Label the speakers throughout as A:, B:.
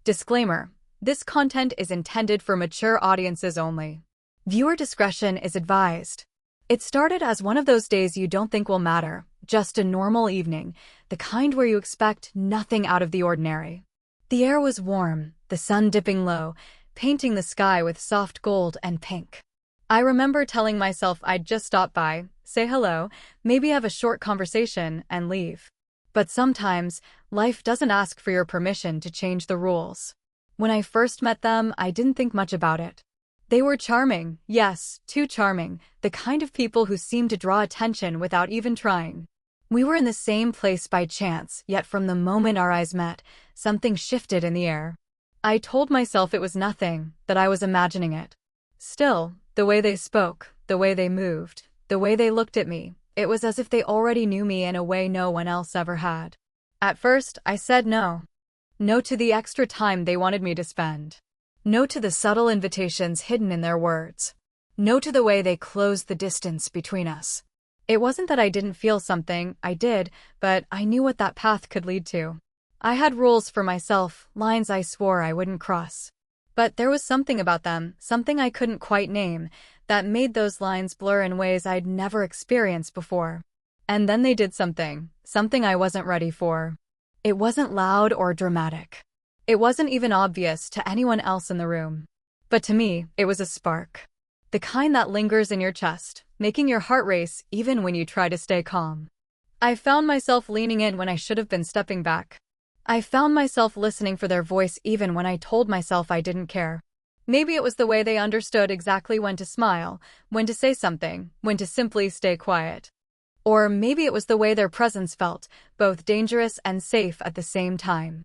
A: Disclaimer: this content is intended for mature audiences only. Viewer discretion is advised. It started as one of those days you don't think will matter, just a normal evening, the kind where you expect nothing out of the ordinary. The air was warm, the sun dipping low, painting the sky with soft gold and pink. I remember telling myself I'd just stop by, say hello, maybe have a short conversation, and leave. But sometimes, life doesn't ask for your permission to change the rules. When I first met them, I didn't think much about it. They were charming, yes, too charming, the kind of people who seem to draw attention without even trying. We were in the same place by chance, yet from the moment our eyes met, something shifted in the air. I told myself it was nothing, that I was imagining it. Still, the way they spoke, the way they moved, the way they looked at me, it was as if they already knew me in a way no one else ever had. At first, I said no. No to the extra time they wanted me to spend. No to the subtle invitations hidden in their words. No to the way they closed the distance between us. It wasn't that I didn't feel something, I did, but I knew what that path could lead to. I had rules for myself, lines I swore I wouldn't cross. But there was something about them, something I couldn't quite name, that made those lines blur in ways I'd never experienced before. And then they did something I wasn't ready for. It wasn't loud or dramatic. It wasn't even obvious to anyone else in the room. But to me, it was a spark. The kind that lingers in your chest, making your heart race even when you try to stay calm. I found myself leaning in when I should have been stepping back. I found myself listening for their voice even when I told myself I didn't care. Maybe it was the way they understood exactly when to smile, when to say something, when to simply stay quiet. Or maybe it was the way their presence felt, both dangerous and safe at the same time.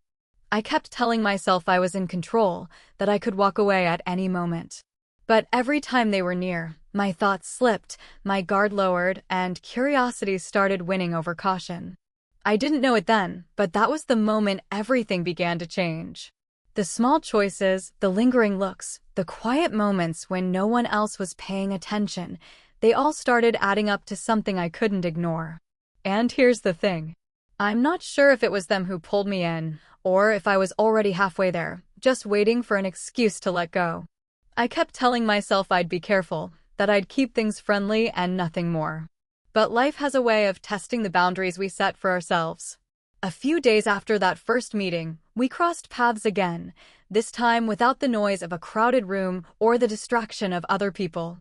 A: I kept telling myself I was in control, that I could walk away at any moment. But every time they were near, my thoughts slipped, my guard lowered, and curiosity started winning over caution. I didn't know it then, but that was the moment everything began to change. The small choices, the lingering looks, the quiet moments when no one else was paying attention, they all started adding up to something I couldn't ignore. And here's the thing. I'm not sure if it was them who pulled me in, or if I was already halfway there, just waiting for an excuse to let go. I kept telling myself I'd be careful, that I'd keep things friendly and nothing more. But life has a way of testing the boundaries we set for ourselves. A few days after that first meeting, we crossed paths again, this time without the noise of a crowded room or the distraction of other people.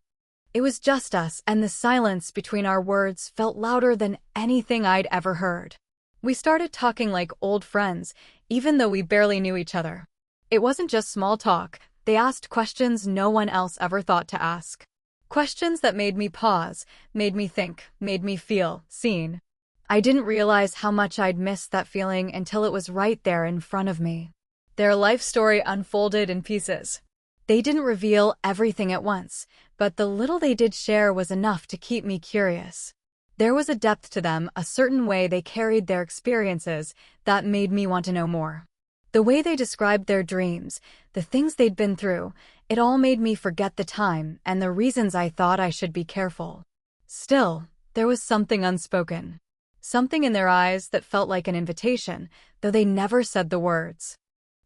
A: It was just us, and the silence between our words felt louder than anything I'd ever heard. We started talking like old friends, even though we barely knew each other. It wasn't just small talk, they asked questions no one else ever thought to ask. Questions that made me pause, made me think, made me feel seen. I didn't realize how much I'd missed that feeling until it was right there in front of me. Their life story unfolded in pieces. They didn't reveal everything at once, but the little they did share was enough to keep me curious. There was a depth to them, a certain way they carried their experiences, that made me want to know more. The way they described their dreams, the things they'd been through, it all made me forget the time and the reasons I thought I should be careful. Still, there was something unspoken. Something in their eyes that felt like an invitation, though they never said the words.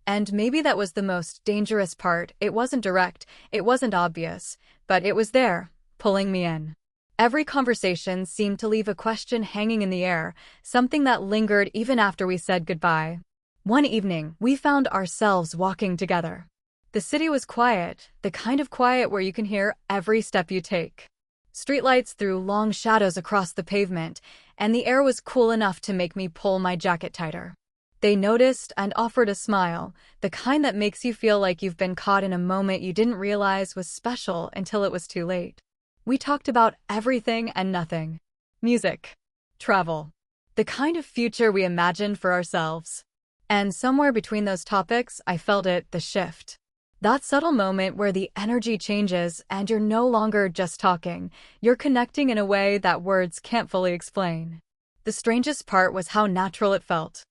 A: And maybe that was the most dangerous part. It wasn't direct, it wasn't obvious, but it was there, pulling me in. Every conversation seemed to leave a question hanging in the air, something that lingered even after we said goodbye. One evening, we found ourselves walking together. The city was quiet, the kind of quiet where you can hear every step you take. Streetlights threw long shadows across the pavement, and the air was cool enough to make me pull my jacket tighter. They noticed and offered a smile, the kind that makes you feel like you've been caught in a moment you didn't realize was special until it was too late. We talked about everything and nothing. Music. Travel. The kind of future we imagined for ourselves. And somewhere between those topics, I felt it, the shift. That subtle moment where the energy changes and you're no longer just talking, you're connecting in a way that words can't fully explain. The strangest part was how natural it felt.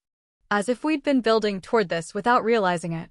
A: As if we'd been building toward this without realizing it.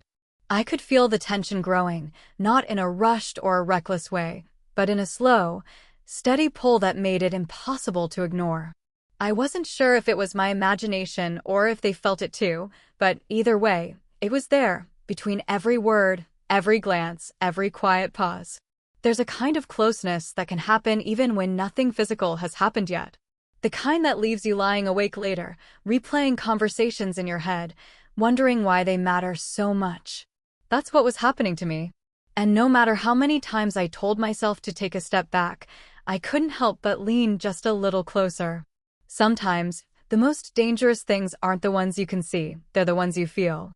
A: I could feel the tension growing, not in a rushed or a reckless way, but in a slow, steady pull that made it impossible to ignore. I wasn't sure if it was my imagination or if they felt it too, but either way, it was there, between every word, every glance, every quiet pause. There's a kind of closeness that can happen even when nothing physical has happened yet. The kind that leaves you lying awake later, replaying conversations in your head, wondering why they matter so much. That's what was happening to me. And no matter how many times I told myself to take a step back, I couldn't help but lean just a little closer. Sometimes, the most dangerous things aren't the ones you can see, they're the ones you feel.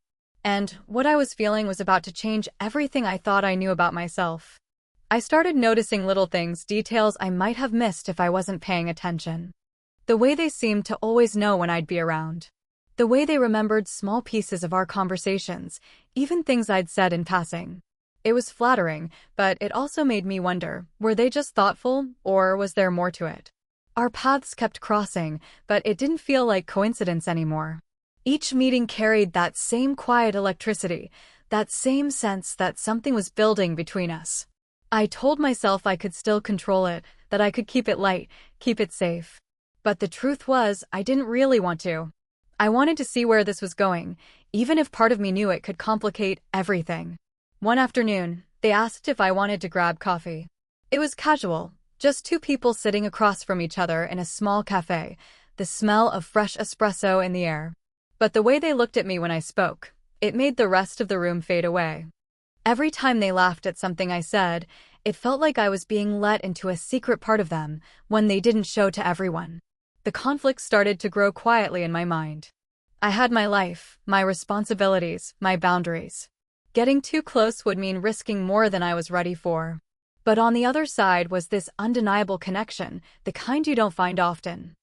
A: And what I was feeling was about to change everything I thought I knew about myself. I started noticing little things, details I might have missed if I wasn't paying attention. The way they seemed to always know when I'd be around. The way they remembered small pieces of our conversations, even things I'd said in passing. It was flattering, but it also made me wonder, were they just thoughtful, or was there more to it? Our paths kept crossing, but it didn't feel like coincidence anymore. Each meeting carried that same quiet electricity, that same sense that something was building between us. I told myself I could still control it, that I could keep it light, keep it safe. But the truth was, I didn't really want to. I wanted to see where this was going, even if part of me knew it could complicate everything. One afternoon, they asked if I wanted to grab coffee. It was casual, just two people sitting across from each other in a small cafe, the smell of fresh espresso in the air. But the way they looked at me when I spoke, it made the rest of the room fade away. Every time they laughed at something I said, it felt like I was being let into a secret part of them, one they didn't show to everyone. The conflict started to grow quietly in my mind. I had my life, my responsibilities, my boundaries. Getting too close would mean risking more than I was ready for. But on the other side was this undeniable connection, the kind you don't find often.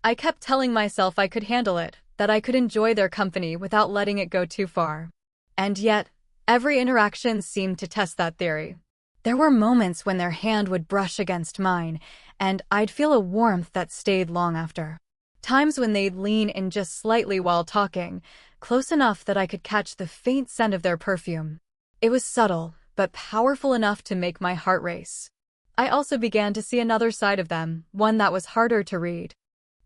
A: I kept telling myself I could handle it, that I could enjoy their company without letting it go too far. And yet, every interaction seemed to test that theory. There were moments when their hand would brush against mine, and I'd feel a warmth that stayed long after. Times when they'd lean in just slightly while talking, close enough that I could catch the faint scent of their perfume. It was subtle, but powerful enough to make my heart race. I also began to see another side of them, one that was harder to read.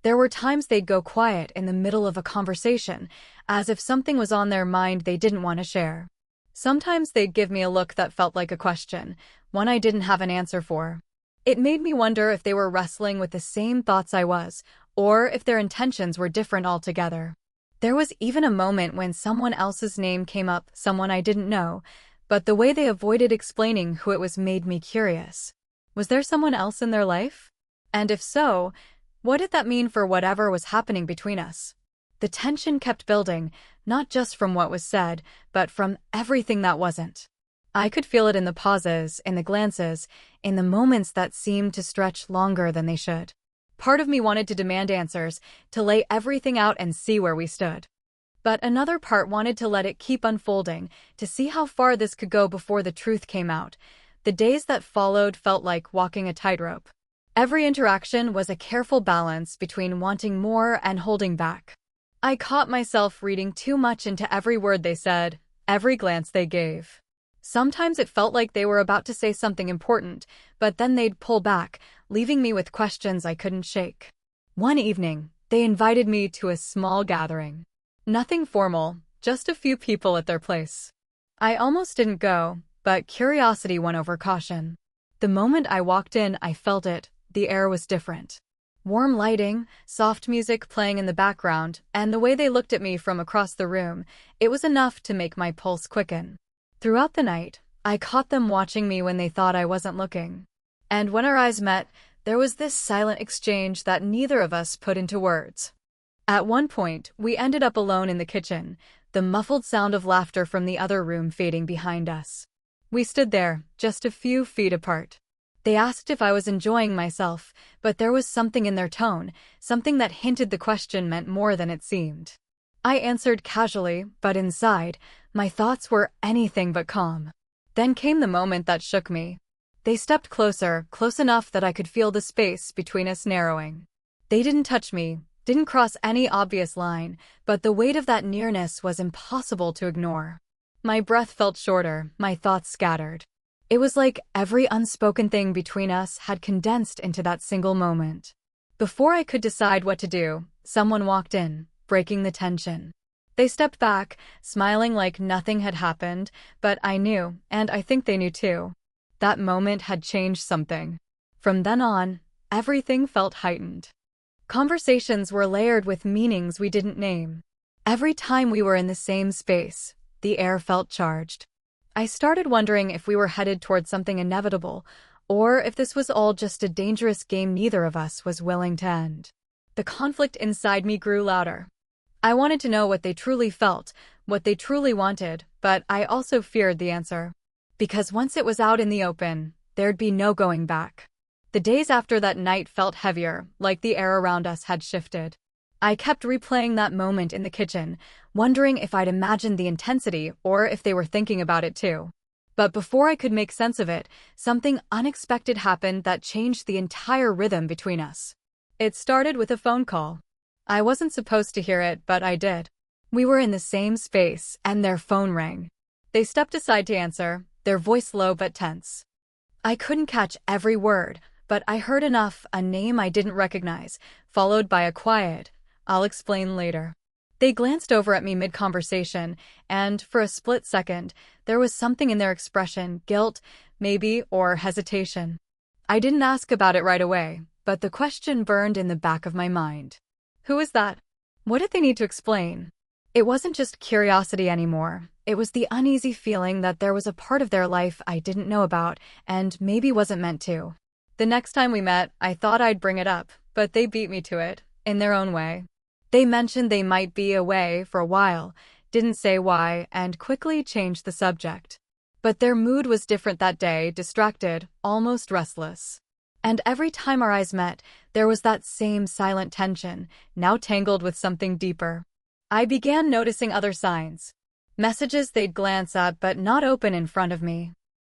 A: There were times they'd go quiet in the middle of a conversation, as if something was on their mind they didn't want to share. Sometimes they'd give me a look that felt like a question, one I didn't have an answer for. It made me wonder if they were wrestling with the same thoughts I was, or if their intentions were different altogether. There was even a moment when someone else's name came up, someone I didn't know, but the way they avoided explaining who it was made me curious. Was there someone else in their life? And if so, what did that mean for whatever was happening between us? The tension kept building, not just from what was said, but from everything that wasn't. I could feel it in the pauses, in the glances, in the moments that seemed to stretch longer than they should. Part of me wanted to demand answers, to lay everything out and see where we stood. But another part wanted to let it keep unfolding, to see how far this could go before the truth came out. The days that followed felt like walking a tightrope. Every interaction was a careful balance between wanting more and holding back. I caught myself reading too much into every word they said, every glance they gave. Sometimes it felt like they were about to say something important, but then they'd pull back, leaving me with questions I couldn't shake. One evening, they invited me to a small gathering. Nothing formal, just a few people at their place. I almost didn't go, but curiosity won over caution. The moment I walked in, I felt it. The air was different. Warm lighting, soft music playing in the background, and the way they looked at me from across the room, it was enough to make my pulse quicken. Throughout the night, I caught them watching me when they thought I wasn't looking. And when our eyes met, there was this silent exchange that neither of us put into words. At one point, we ended up alone in the kitchen, the muffled sound of laughter from the other room fading behind us. We stood there, just a few feet apart. They asked if I was enjoying myself, but there was something in their tone, something that hinted the question meant more than it seemed. I answered casually, but inside, my thoughts were anything but calm. Then came the moment that shook me. They stepped closer, close enough that I could feel the space between us narrowing. They didn't touch me, didn't cross any obvious line, but the weight of that nearness was impossible to ignore. My breath felt shorter, my thoughts scattered. It was like every unspoken thing between us had condensed into that single moment. Before I could decide what to do, someone walked in, breaking the tension. They stepped back, smiling like nothing had happened, but I knew, and I think they knew too. That moment had changed something. From then on, everything felt heightened. Conversations were layered with meanings we didn't name. Every time we were in the same space, the air felt charged. I started wondering if we were headed toward something inevitable, or if this was all just a dangerous game neither of us was willing to end. The conflict inside me grew louder. I wanted to know what they truly felt, what they truly wanted, but I also feared the answer. Because once it was out in the open, there'd be no going back. The days after that night felt heavier, like the air around us had shifted. I kept replaying that moment in the kitchen, wondering if I'd imagined the intensity or if they were thinking about it too. But before I could make sense of it, something unexpected happened that changed the entire rhythm between us. It started with a phone call. I wasn't supposed to hear it, but I did. We were in the same space, and their phone rang. They stepped aside to answer, their voice low but tense. I couldn't catch every word, but I heard enough, a name I didn't recognize, followed by a quiet, "I'll explain later." They glanced over at me mid-conversation, and for a split second, there was something in their expression, guilt, maybe, or hesitation. I didn't ask about it right away, but the question burned in the back of my mind. Who is that? What did they need to explain? It wasn't just curiosity anymore. It was the uneasy feeling that there was a part of their life I didn't know about, and maybe wasn't meant to. The next time we met, I thought I'd bring it up, but they beat me to it, in their own way. They mentioned they might be away for a while, didn't say why, and quickly changed the subject. But their mood was different that day, distracted, almost restless. And every time our eyes met, there was that same silent tension, now tangled with something deeper. I began noticing other signs. Messages they'd glance at but not open in front of me.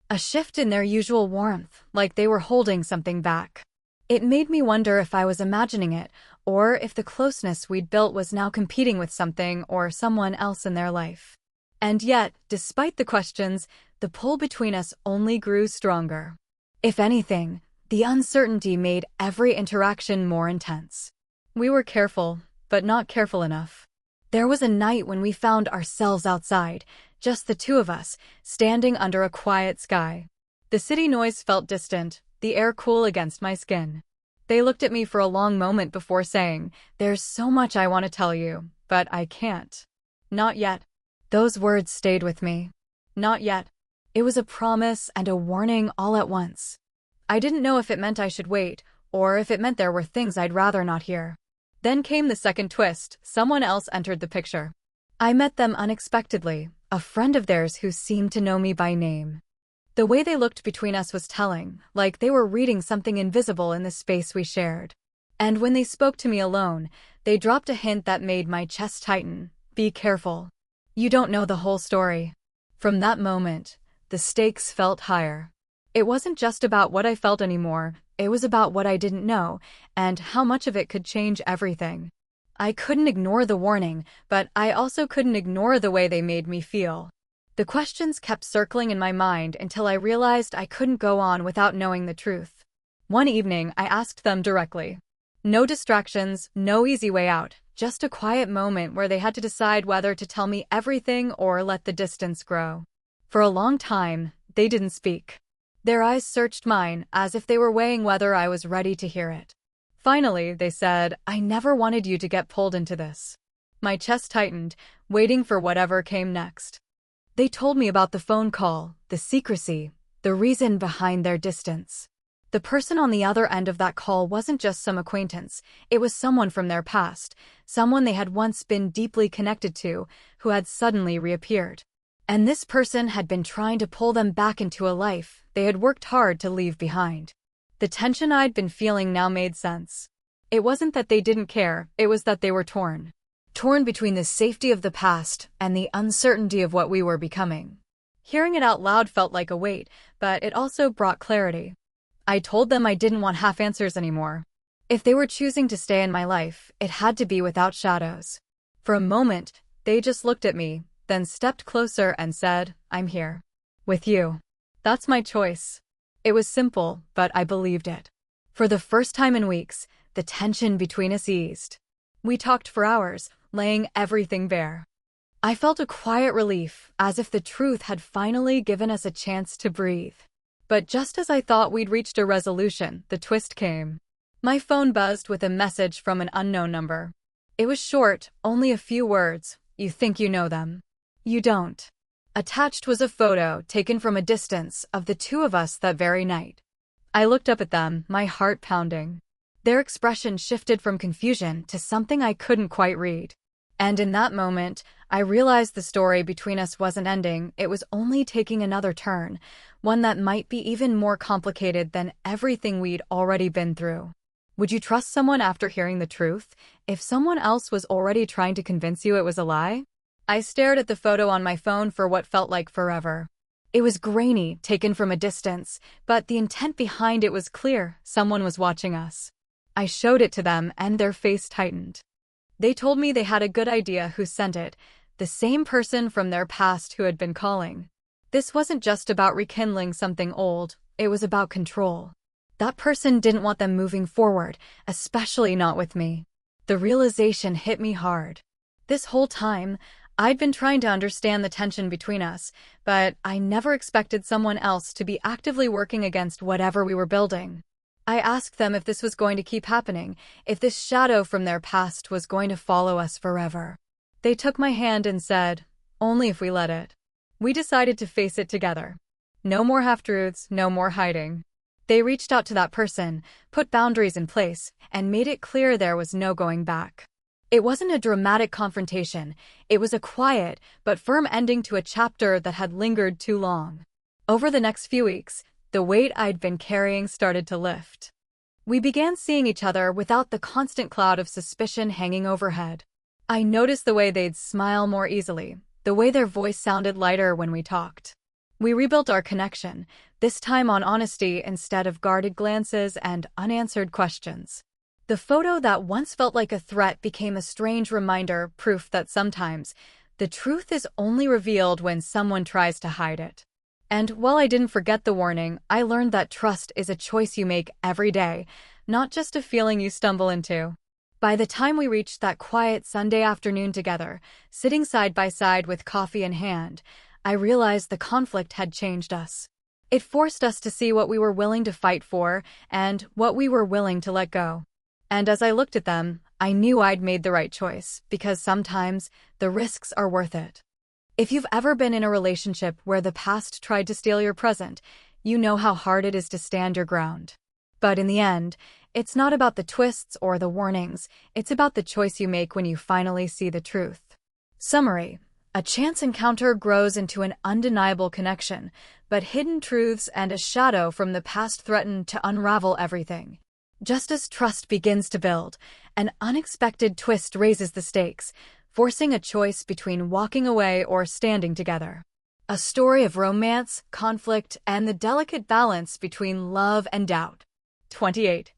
A: A shift in their usual warmth, like they were holding something back. It made me wonder if I was imagining it, or if the closeness we'd built was now competing with something or someone else in their life. And yet, despite the questions, the pull between us only grew stronger. If anything, the uncertainty made every interaction more intense. We were careful, but not careful enough. There was a night when we found ourselves outside, just the two of us, standing under a quiet sky. The city noise felt distant, the air cool against my skin. They looked at me for a long moment before saying, "There's so much I want to tell you, but I can't." Not yet. Those words stayed with me. Not yet. It was a promise and a warning all at once. I didn't know if it meant I should wait, or if it meant there were things I'd rather not hear. Then came the second twist. Someone else entered the picture. I met them unexpectedly, a friend of theirs who seemed to know me by name. The way they looked between us was telling, like they were reading something invisible in the space we shared. And when they spoke to me alone, they dropped a hint that made my chest tighten. "Be careful. You don't know the whole story." From that moment, the stakes felt higher. It wasn't just about what I felt anymore, it was about what I didn't know, and how much of it could change everything. I couldn't ignore the warning, but I also couldn't ignore the way they made me feel. The questions kept circling in my mind until I realized I couldn't go on without knowing the truth. One evening, I asked them directly. No distractions, no easy way out, just a quiet moment where they had to decide whether to tell me everything or let the distance grow. For a long time, they didn't speak. Their eyes searched mine, as if they were weighing whether I was ready to hear it. Finally, they said, "I never wanted you to get pulled into this." My chest tightened, waiting for whatever came next. They told me about the phone call, the secrecy, the reason behind their distance. The person on the other end of that call wasn't just some acquaintance, it was someone from their past, someone they had once been deeply connected to, who had suddenly reappeared. And this person had been trying to pull them back into a life they had worked hard to leave behind. The tension I'd been feeling now made sense. It wasn't that they didn't care, it was that they were torn. Torn between the safety of the past and the uncertainty of what we were becoming. Hearing it out loud felt like a weight, but it also brought clarity. I told them I didn't want half answers anymore. If they were choosing to stay in my life, it had to be without shadows. For a moment, they just looked at me, then stepped closer and said, "I'm here. With you. That's my choice." It was simple, but I believed it. For the first time in weeks, the tension between us eased. We talked for hours, laying everything bare. I felt a quiet relief, as if the truth had finally given us a chance to breathe. But just as I thought we'd reached a resolution, the twist came. My phone buzzed with a message from an unknown number. It was short, only a few words. You think you know them. You don't. Attached was a photo taken from a distance of the two of us that very night. I looked up at them, my heart pounding. Their expression shifted from confusion to something I couldn't quite read. And in that moment, I realized the story between us wasn't ending, it was only taking another turn, one that might be even more complicated than everything we'd already been through. Would you trust someone after hearing the truth, if someone else was already trying to convince you it was a lie? I stared at the photo on my phone for what felt like forever. It was grainy, taken from a distance, but the intent behind it was clear. Someone was watching us. I showed it to them, and their face tightened. They told me they had a good idea who sent it, the same person from their past who had been calling. This wasn't just about rekindling something old, it was about control. That person didn't want them moving forward, especially not with me. The realization hit me hard. This whole time, I'd been trying to understand the tension between us, but I never expected someone else to be actively working against whatever we were building. I asked them if this was going to keep happening, if this shadow from their past was going to follow us forever. They took my hand and said, only if we let it. We decided to face it together. No more half-truths, no more hiding. They reached out to that person, put boundaries in place, and made it clear there was no going back. It wasn't a dramatic confrontation, it was a quiet but firm ending to a chapter that had lingered too long. Over the next few weeks, the weight I'd been carrying started to lift. We began seeing each other without the constant cloud of suspicion hanging overhead. I noticed the way they'd smile more easily, the way their voice sounded lighter when we talked. We rebuilt our connection, this time on honesty instead of guarded glances and unanswered questions. The photo that once felt like a threat became a strange reminder, proof that sometimes the truth is only revealed when someone tries to hide it. And while I didn't forget the warning, I learned that trust is a choice you make every day, not just a feeling you stumble into. By the time we reached that quiet Sunday afternoon together, sitting side by side with coffee in hand, I realized the conflict had changed us. It forced us to see what we were willing to fight for and what we were willing to let go. And as I looked at them, I knew I'd made the right choice, because sometimes the risks are worth it. If you've ever been in a relationship where the past tried to steal your present, you know how hard it is to stand your ground. But in the end, it's not about the twists or the warnings, it's about the choice you make when you finally see the truth. Summary: a chance encounter grows into an undeniable connection, but hidden truths and a shadow from the past threaten to unravel everything. Just as trust begins to build, an unexpected twist raises the stakes, forcing a choice between walking away or standing together. A story of romance, conflict, and the delicate balance between love and doubt. 28.